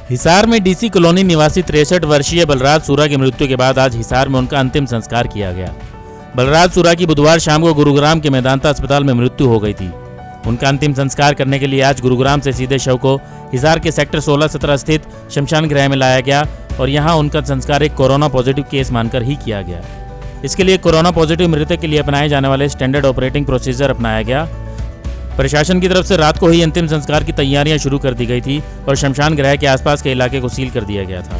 हिसार में DC colony निवासी 63 वर्षीय बलराज सूरा की मृत्यु के बाद आज हिसार में उनका अंतिम संस्कार किया गया। बलराज सूरा की बुधवार शाम को गुरुग्राम के मेदांता अस्पताल में मृत्यु हो गई थी। उनका अंतिम संस्कार करने के लिए आज गुरुग्राम से सीधे शव को हिसार के सेक्टर 16-17 स्थित शमशान गृह में लाया गया और यहां उनका संस्कार एक कोरोना पॉजिटिव केस मानकर ही किया गया। इसके लिए कोरोना पॉजिटिव मृतक के लिए अपनाए जाने वाले स्टैंडर्ड ऑपरेटिंग प्रोसीजर अपनाया गया। प्रशासन की तरफ से रात को ही अंतिम संस्कार की तैयारियां शुरू कर दी गई थी और शमशान गृह के आसपास के इलाके को सील कर दिया गया था।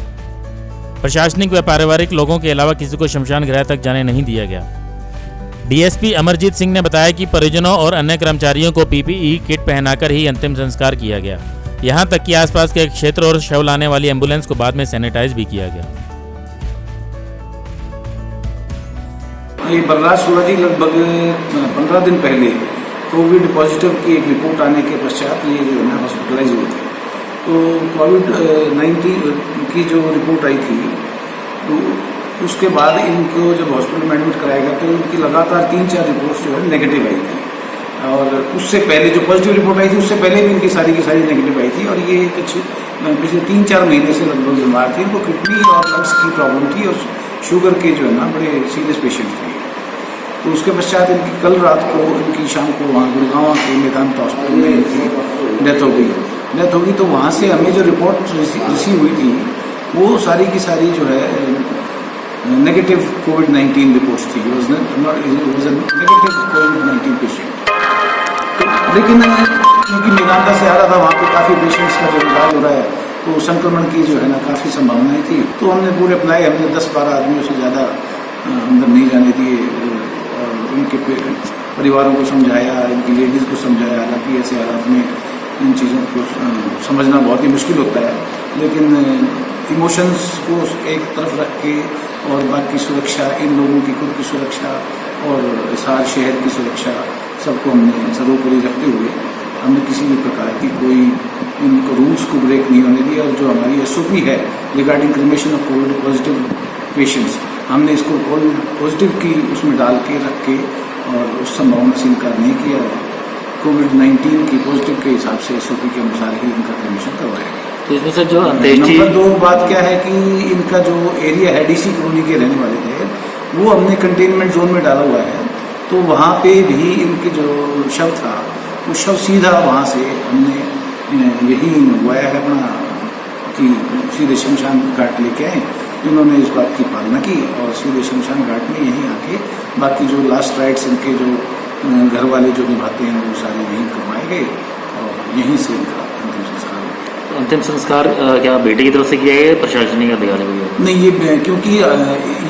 प्रशासनिक व पारिवारिक लोगों के अलावा किसी को शमशान गृह तक जाने नहीं दिया गया। डीएसपी अमरजीत सिंह ने बताया कि परिजनों और अन्य कर्मचारियों को पीपीई किट पहनाकर ही अंतिम संस्कार किया गया। यहां तक कि आसपास के क्षेत्र और शव लाने वाली एम्बुलेंस को बाद में सैनिटाइज भी किया गया। ये बलराज सूरा जी लगभग 15 दिन पहले कोविड पॉजिटिव की एक रिपोर्ट आने के पश्चात ये जो है ना हॉस्पिटलाइज हुए थे। तो कोविड-19 की जो रिपोर्ट आई थी तो उसके बाद इनको जब हॉस्पिटल में एडमिट कराया गया तो उनकी लगातार 3-4 रिपोर्ट्स जो है नेगेटिव आई थी। और उससे पहले जो पॉजिटिव रिपोर्ट आई थी उससे पहले भी इनकी सारी की सारी नेगेटिव आई थी। और ये कुछ पिछले 3-4 महीने से लगभग बीमार थे। इनको किडनी और लंग्स की प्रॉब्लम थी और शुगर के जो है ना बड़े सीरियस पेशेंट थे। तो उसके पश्चात इनकी कल रात को इनकी शाम को वहाँ गुड़गांव के मेदांता हॉस्पिटल में इनकी डेथ हो गई। तो वहाँ से हमें जो रिपोर्ट रिसीव हुई थी वो सारी की सारी जो है नेगेटिव कोविड-19 रिपोर्ट्स थी। नेगेटिव कोविड-19 पेशेंट। लेकिन क्योंकि मेदांता से आ रहा था वहाँ पे काफ़ी पेशेंट्स का जो इलाज हो रहा है तो संक्रमण की जो है ना काफ़ी संभावनाएं थी। तो हमने पूरे अपनाए। हमने 10-12 आदमियों से ज़्यादा अंदर नहीं जाने दिए। इनके परिवारों को समझाया, इनकी लेडीज़ को समझाया। हालांकि ऐसे हालात में इन चीज़ों को समझना बहुत ही मुश्किल होता है, लेकिन इमोशंस को एक तरफ रख के और बाकी सुरक्षा, इन लोगों की खुद की सुरक्षा और हिसार शहर की सुरक्षा सबको हमने सर्वोपरि रखते हुए हमने किसी भी प्रकार की कोई इनको रूल्स को ब्रेक नहीं होने दिया। और जो हमारी SOP है regarding cremation of Covid positive patients, हमने इसको कोविड पॉजिटिव की उसमें डाल के रख के और उस संभावना से इनकार नहीं किया। कोविड-19 की पॉजिटिव के हिसाब से SOP के अनुसार ही इनका क्रिमेशन करवाया गया। तो इसमें सर जो नंबर 2 बात क्या है कि इनका जो एरिया है डीसी कॉलोनी के रहने वाले थे वो हमने कंटेनमेंट जोन में डाला हुआ है। तो वहाँ पे भी इनके जो शव था वो शव सीधा वहाँ से हमने यही मंगवाया है अपना कि सीधे शमशान घाट लेके आए। इन्होंने इस बात की पालना की और सीधे शमशान घाट में यहीं आके बाकी जो लास्ट राइट्स इनके जो घर वाले जो निभाते हैं वो सारे यहीं करवाए गए और यहीं से इनका अंतिम संस्कार हो गया। अंतिम संस्कार क्या बेटे की तरफ से किया है प्रशासनिक अधिकारी को? नहीं, ये क्योंकि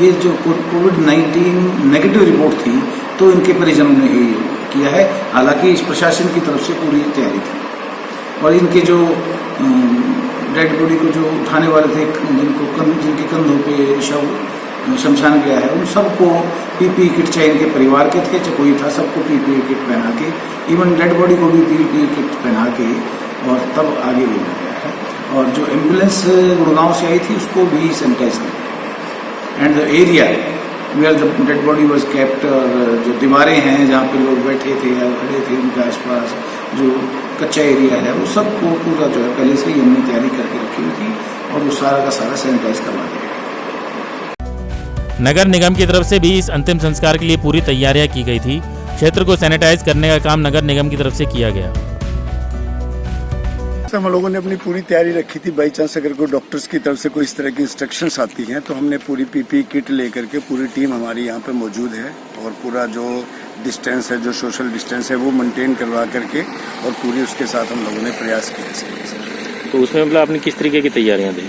ये जो कोविड-19 नेगेटिव रिपोर्ट थी तो इनके परिजनों ने ही किया है। हालांकि इस प्रशासन की तरफ से पूरी तैयारी थी और इनके जो डेड बॉडी को जो उठाने वाले थे जिनके कंधों पे शव शमशान गया है उन सबको पीपीई किट, चाहे इनके परिवार के थे चाहे कोई था, सबको पीपीई किट पहना के, इवन डेड बॉडी को भी पीपीई किट पहना के और तब आगे भेजा गया है। और जो एम्बुलेंस गुड़गांव से आई थी उसको भी सैनिटाइज कर दिया। And the area where the dead body was kept, और जो दीवारें हैं जहाँ पे लोग बैठे थे या खड़े थे उनके आसपास जो कच्चा एरिया है वो सबको पूरा जो है पहले से ही हमने तैयारी करके रखी हुई थी और वो सारा का सारा सैनिटाइज करवा दिया गया। नगर निगम की तरफ से भी इस अंतिम संस्कार के लिए पूरी तैयारियां की गई थी। क्षेत्र को सैनिटाइज करने का काम नगर निगम की तरफ से किया गया। हम लोगों ने अपनी पूरी तैयारी रखी थी। बाई चांस अगर कोई डॉक्टर्स की तरफ से कोई इस तरह की इंस्ट्रक्शंस आती हैं तो हमने पूरी पीपीई किट लेकर के पूरी टीम हमारी यहाँ पे मौजूद है और पूरा जो डिस्टेंस है, जो सोशल डिस्टेंस है वो मेंटेन करवा करके और पूरी उसके साथ हम लोगों ने प्रयास किया। तो उसमें मतलब आपने किस तरीके की तैयारियां दी?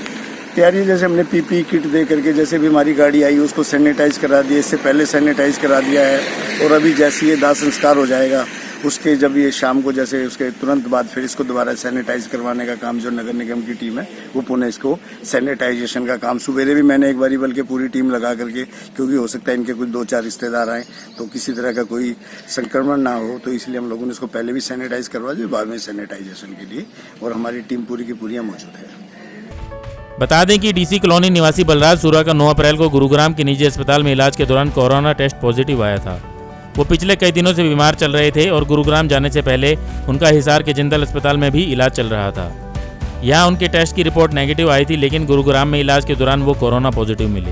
तैयारी जैसे हमने पीपीई किट दे करके जैसे भी हमारी गाड़ी आई उसको सैनिटाइज करा दिया, इससे पहले सैनिटाइज करा दिया है। और अभी जैसे ये दाह संस्कार हो जाएगा उसके जब ये शाम को जैसे उसके तुरंत बाद फिर इसको दोबारा सैनिटाइज करवाने का काम जो नगर निगम की टीम है वो पुनः इसको सैनिटाइजेशन का काम सवेरे भी मैंने एक बारी बल्कि पूरी टीम लगा करके, क्योंकि हो सकता है इनके कुछ 2-4 रिश्तेदार आए तो किसी तरह का कोई संक्रमण ना हो, तो इसलिए हम लोगों ने इसको पहले भी सैनिटाइज करवा दिया बाद में सैनिटाइजेशन के लिए। और हमारी टीम पूरी की पूरी मौजूद है। बता दें कि डीसी कॉलोनी निवासी बलराज सूरा का 9 अप्रैल को गुरुग्राम के निजी अस्पताल में इलाज के दौरान कोरोना टेस्ट पॉजिटिव आया था। वो पिछले कई दिनों से बीमार चल रहे थे और गुरुग्राम जाने से पहले उनका हिसार के जिंदल अस्पताल में भी इलाज चल रहा था। यहाँ उनके टेस्ट की रिपोर्ट नेगेटिव आई थी, लेकिन गुरुग्राम में इलाज के दौरान वो कोरोना पॉजिटिव मिले।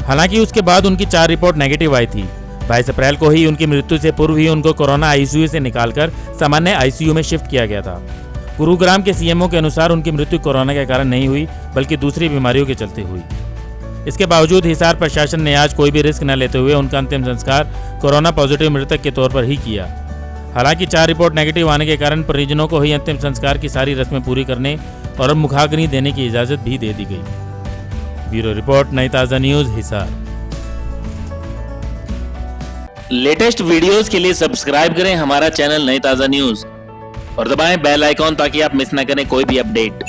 हालांकि उसके बाद उनकी 4 रिपोर्ट नेगेटिव आई थी। 22 अप्रैल को ही उनकी मृत्यु से पूर्व ही उनको कोरोना आईसीयू से निकालकर सामान्य आईसीयू में शिफ्ट किया गया था। गुरुग्राम के सीएमओ के अनुसार उनकी मृत्यु कोरोना के कारण नहीं हुई, बल्कि दूसरी बीमारियों के चलते हुई। इसके बावजूद हिसार प्रशासन ने आज कोई भी रिस्क न लेते हुए उनका अंतिम संस्कार कोरोना पॉजिटिव मृतक के तौर पर ही किया। हालांकि 4 रिपोर्ट नेगेटिव आने के कारण परिजनों को ही अंतिम संस्कार की सारी रस्में पूरी करने और मुखाग्नि देने की इजाजत भी दे दी गई। ब्यूरो रिपोर्ट, नई ताज़ा न्यूज़, हिसार। लेटेस्ट वीडियोस के लिए सब्सक्राइब करें हमारा चैनल नई ताज़ा न्यूज़ और दबाएं बेल आइकॉन ताकि आप मिस न करें कोई भी अपडेट।